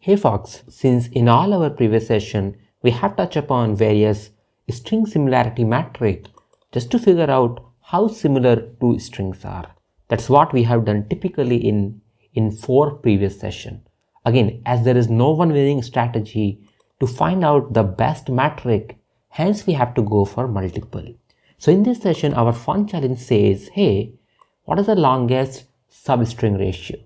Hey folks, since in all our previous session we have touched upon various string similarity metric just to figure out how similar two strings are. That's what we have done typically in 4 previous session. Again, as there is no one winning strategy to find out the best metric, hence we have to go for multiple. So in this session our fun challenge says, hey, what is the longest substring ratio?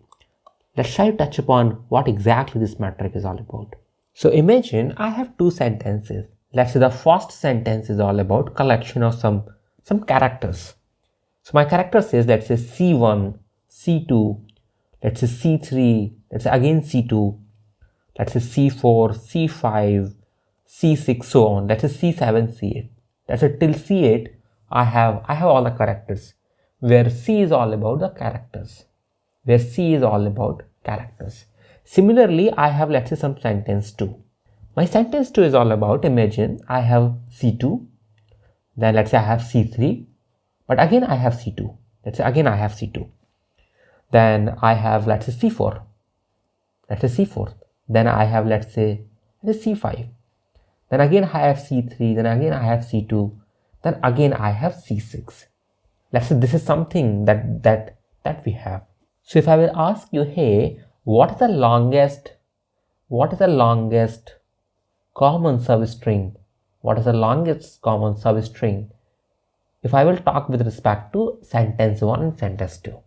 Let's try to touch upon what exactly this metric is all about. So imagine I have two sentences. Let's say the first sentence is all about collection of some characters. So my character says, let's say C1, C2, let's say C3, let's say again C2, let's say C4, C5, C6, so on. Let's say C7, C8. Let's say till C8, I have all the characters, where C is all about the characters. Similarly, I have, let's say, some sentence 2. My sentence 2 is all about, imagine I have C2, then let's say I have C3, but again I have C2. Let's say again I have C2. Then I have, let's say, C4. Then I have, let's say C5. Then again I have C3, then again I have C2, then again I have C6. Let's say this is something that we have. So if I will ask you, hey, what is the longest common substring? What is the longest common substring? If I will talk with respect to sentence 1 and sentence 2,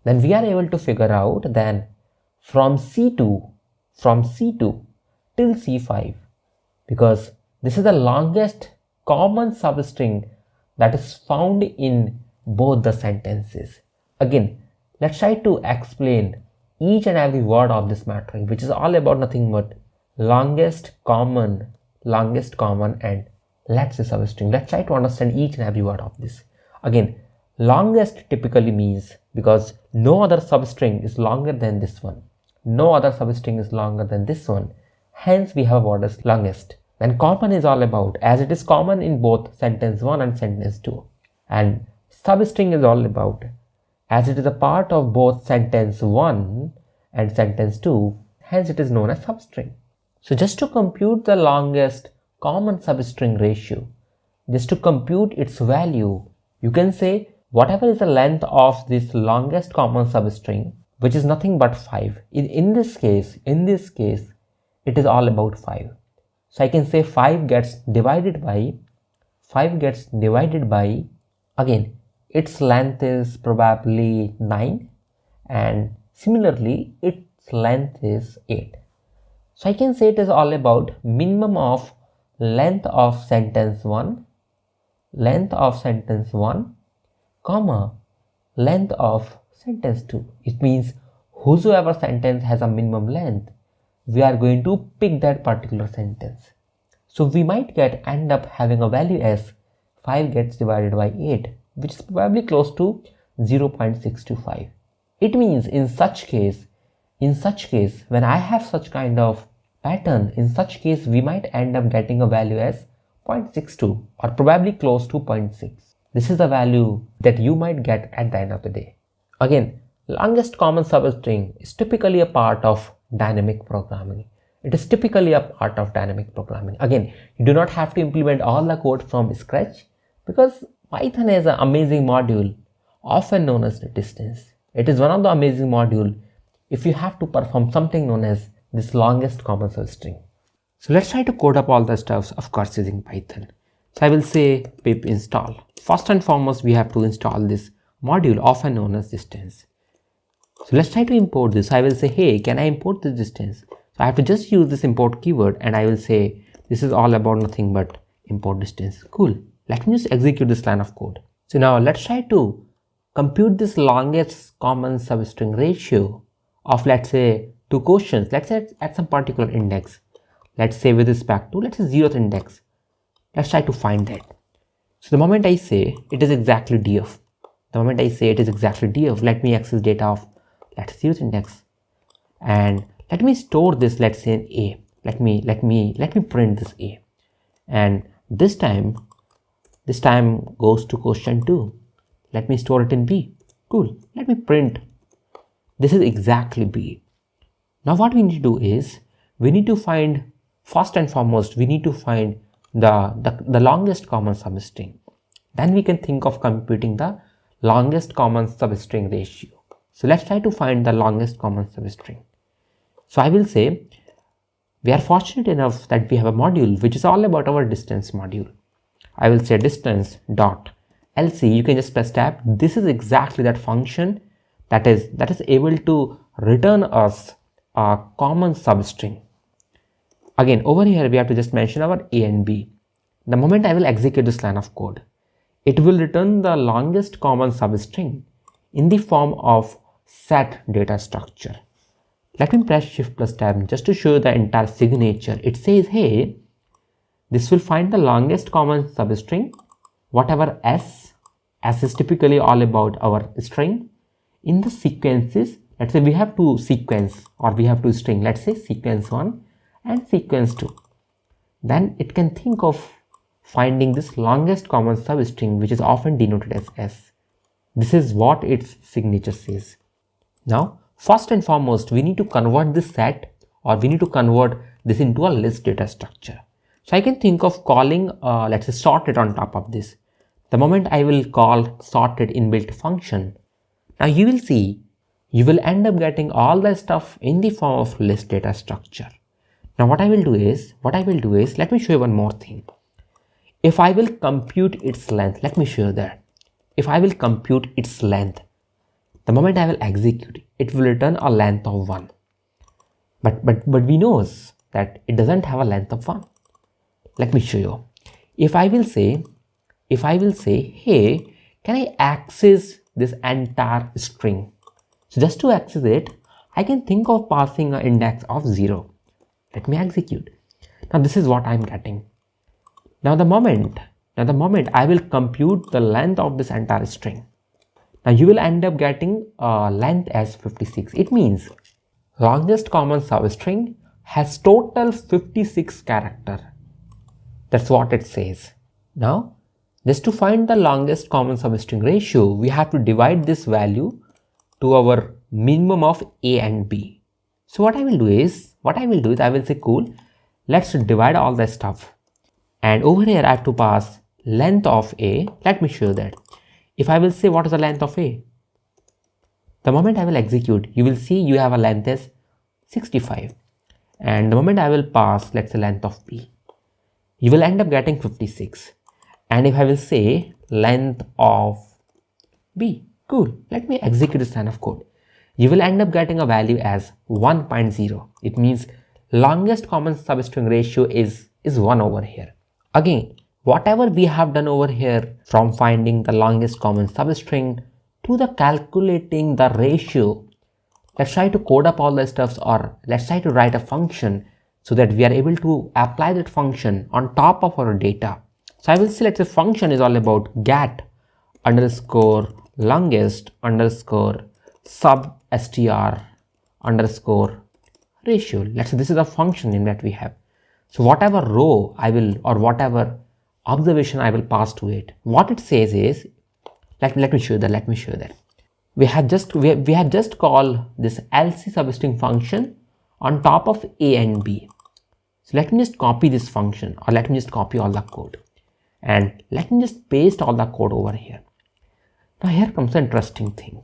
then we are able to figure out then from C2 till C5, because this is the longest common substring that is found in both the sentences. Again, let's try to explain each and every word of this metric, which is all about nothing but longest common, and let's say substring. Let's try to understand each and every word of this. Again, longest typically means because no other substring is longer than this one. Hence we have a word as longest. Then common is all about, as it is common in both sentence 1 and sentence 2. And substring is all about, as it is a part of both sentence 1 and sentence 2, hence it is known as substring. So just to compute the longest common substring ratio, just to compute its value, you can say whatever is the length of this longest common substring, which is nothing but 5. In this case, it is all about 5. So I can say 5 gets divided by, again, its length is probably 9, and similarly its length is 8. So I can say it is all about minimum of length of sentence 1, comma, length of sentence 2. It means whosoever sentence has a minimum length, we are going to pick that particular sentence. So we might end up having a value as 5 gets divided by 8, which is probably close to 0.625. It means in such case, when I have such kind of pattern, in such case we might end up getting a value as 0.62 or probably close to 0.6. This is the value that you might get at the end of the day. Again, longest common substring is typically a part of dynamic programming. Again, you do not have to implement all the code from scratch, because Python is an amazing module, often known as distance. It is one of the amazing modules if you have to perform something known as this longest common substring. So let's try to code up all the stuff, of course, using Python. So I will say pip install. First and foremost, we have to install this module, often known as distance. So let's try to import this. I will say, hey, can I import this distance? So I have to just use this import keyword, and I will say this is all about nothing but import distance. Cool. Let me just execute this line of code. So now let's try to compute this longest common substring ratio of, let's say, 2 questions. Let's say at some particular index. Let's say with respect to, let's say, 0th index. Let's try to find that. So the moment I say it is exactly df, let me access data of, let's say, 0th index, and let me store this, let's say, in A. Let me print this A, and this time goes to question 2. Let me store it in B. Cool. Let me print. This is exactly B. Now what we need to do is we need to find, first and foremost, we need to find the longest common substring. Then we can think of computing the longest common substring ratio. So let's try to find the longest common substring. So I will say, we are fortunate enough that we have a module which is all about our distance module. I will say distance dot LC. You can just press tab. This is exactly that function that is able to return us a common substring. Again, over here we have to just mention our A and B. The moment I will execute this line of code, it will return the longest common substring in the form of set data structure. Let me press Shift plus tab just to show the entire signature. It says, hey, this will find the longest common substring, whatever S is typically all about our string, in the sequences. Let's say we have two sequence or we have two string. Let's say sequence 1 and sequence 2. Then it can think of finding this longest common substring, which is often denoted as S. This is what its signature says. Now, first and foremost, we need to convert this set, or we need to convert this into a list data structure. So I can think of calling, let's say, sorted on top of this. The moment I will call sorted inbuilt function, now you will see, you will end up getting all the stuff in the form of list data structure. Now what I will do is, let me show you one more thing. If I will compute its length, let me show you that. If I will compute its length, the moment I will execute, it will return a length of 1. But we know that it doesn't have a length of 1. Let me show you. If I will say, hey, can I access this entire string? So just to access it, I can think of passing an index of 0. Let me execute. Now this is what I'm getting. Now the moment I will compute the length of this entire string, now you will end up getting length as 56. It means longest common substring has total 56 character. That's what it says. Now, just to find the longest common substring ratio, we have to divide this value to our minimum of A and B. So what I will do is I will say, cool, let's divide all that stuff. And over here I have to pass length of A. Let me show that. If I will say what is the length of A, the moment I will execute, you will see you have a length as 65. And the moment I will pass, let's say, length of B, you will end up getting 56. And if I will say length of B, cool, let me execute this line of code. You will end up getting a value as 1.0. It means longest common substring ratio is 1 over here. Again, whatever we have done over here, from finding the longest common substring to the calculating the ratio, let's try to code up all the stuffs, or let's try to write a function so that we are able to apply that function on top of our data. So I will say, let's say function is all about get underscore longest underscore sub str underscore ratio. Let's say this is a function in that we have. So whatever row I will, or whatever observation I will pass to it, what it says is, let me show you that. We have just called this LC substring function on top of A and B. So let me just copy this function, or let me just copy all the code, and let me just paste all the code over here. Now here comes the interesting thing.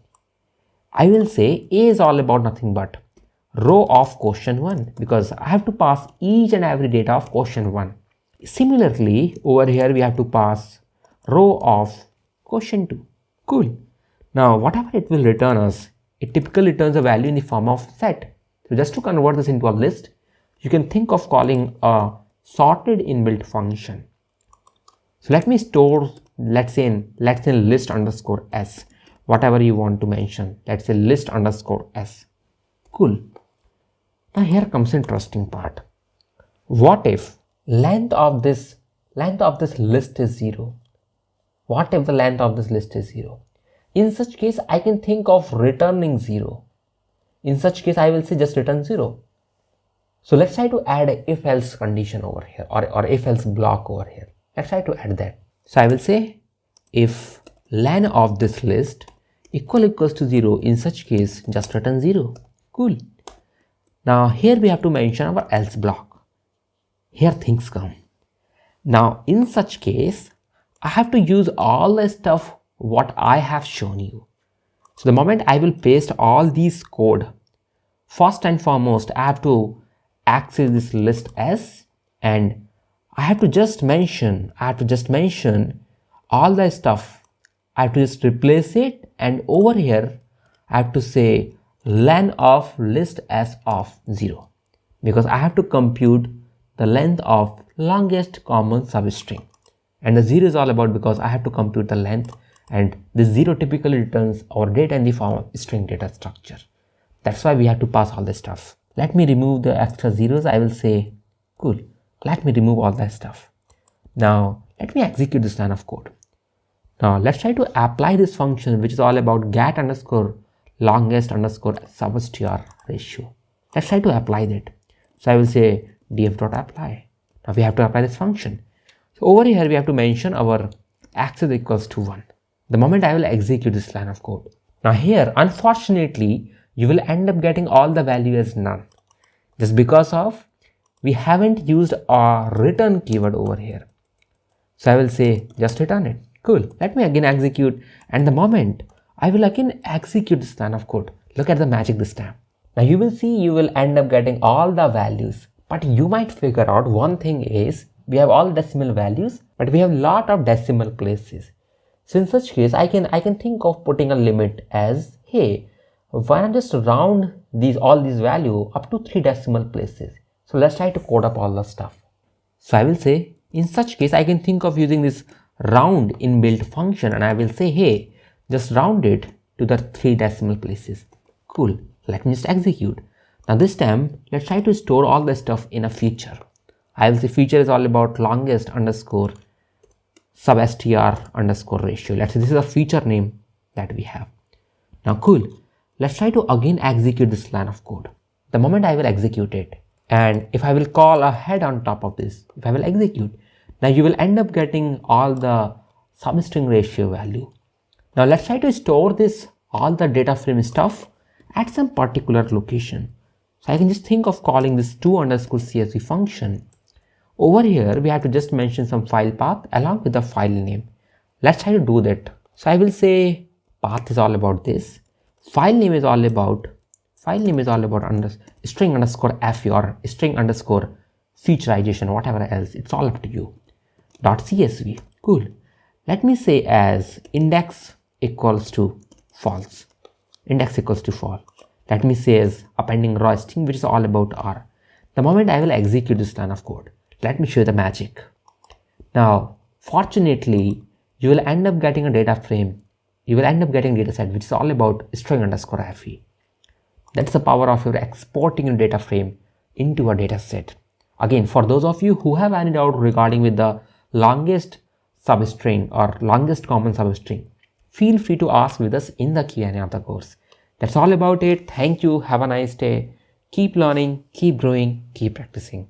I will say A is all about nothing but row of question 1, because I have to pass each and every data of question 1. Similarly, over here we have to pass row of question 2. Cool. Now whatever it will return us, it typically returns a value in the form of set. So just to convert this into a list, you can think of calling a sorted inbuilt function. So let me store, let's say list underscore s, whatever you want to mention. Let's say list underscore s. Cool. Now here comes the interesting part. What if length of this list is 0? What if the length of this list is 0? In such case, I can think of returning 0. In such case, I will say just return 0. So let's try to add a if else condition over here, or if else block over here. Let's try to add that. So I will say if len of this list equals to 0, in such case just return 0. Cool. Now here we have to mention our else block. Here things come. Now in such case, I have to use all the stuff what I have shown you. So the moment I will paste all these code, first and foremost, I have to access this list S, and I have to just mention all the stuff. I have to just replace it, and over here I have to say len of list S of 0, because I have to compute the length of longest common substring, and the 0 is all about because I have to compute the length, and the 0 typically returns our data in the form of string data structure. That's why we have to pass all this stuff. Let me remove the extra zeros. I will say cool, let me remove all that stuff. Now let me execute this line of code. Now let's try to apply this function, which is all about get underscore longest underscore substr ratio. Let's try to apply that. So I will say df.apply. Now we have to apply this function. So over here we have to mention our access equals to 1. The moment I will execute this line of code. Now here, unfortunately, you will end up getting all the value as none, just because of we haven't used a return keyword over here. So I will say just return it. Cool. Let me again execute, and the moment I will again execute this line of code, look at the magic this time. Now you will see you will end up getting all the values, but you might figure out one thing is we have all decimal values, but we have a lot of decimal places. So in such case, I can think of putting a limit as, hey, why not just round all these value up to 3 decimal places. So let's try to code up all the stuff. So I will say, in such case, I can think of using this round inbuilt function, and I will say, hey, just round it to the 3 decimal places. Cool. Let me just execute. Now this time, let's try to store all the stuff in a feature. I will say feature is all about longest underscore substr underscore ratio. Let's say this is a feature name that we have. Now cool. Let's try to again execute this line of code. The moment I will execute it, and if I will call a head on top of this, if I will execute, now you will end up getting all the substring ratio value. Now let's try to store this, all the data frame stuff at some particular location. So I can just think of calling this to underscore csv function. Over here, we have to just mention some file path along with the file name. Let's try to do that. So I will say path is all about this. File name is all about string underscore fe or string underscore featureization, whatever else. It's all up to you. .csv. Cool. Let me say as index equals to false. Index equals to false. Let me say as appending raw string, which is all about r. The moment I will execute this line of code, let me show you the magic. Now, fortunately, you will end up getting a data frame. You will end up getting data set, which is all about string underscore fe. That's the power of your exporting your data frame into a data set. Again, for those of you who have any doubt regarding with the longest substring or longest common substring, feel free to ask with us in the Q&A of the course. That's all about it. Thank you. Have a nice day. Keep learning, keep growing, keep practicing.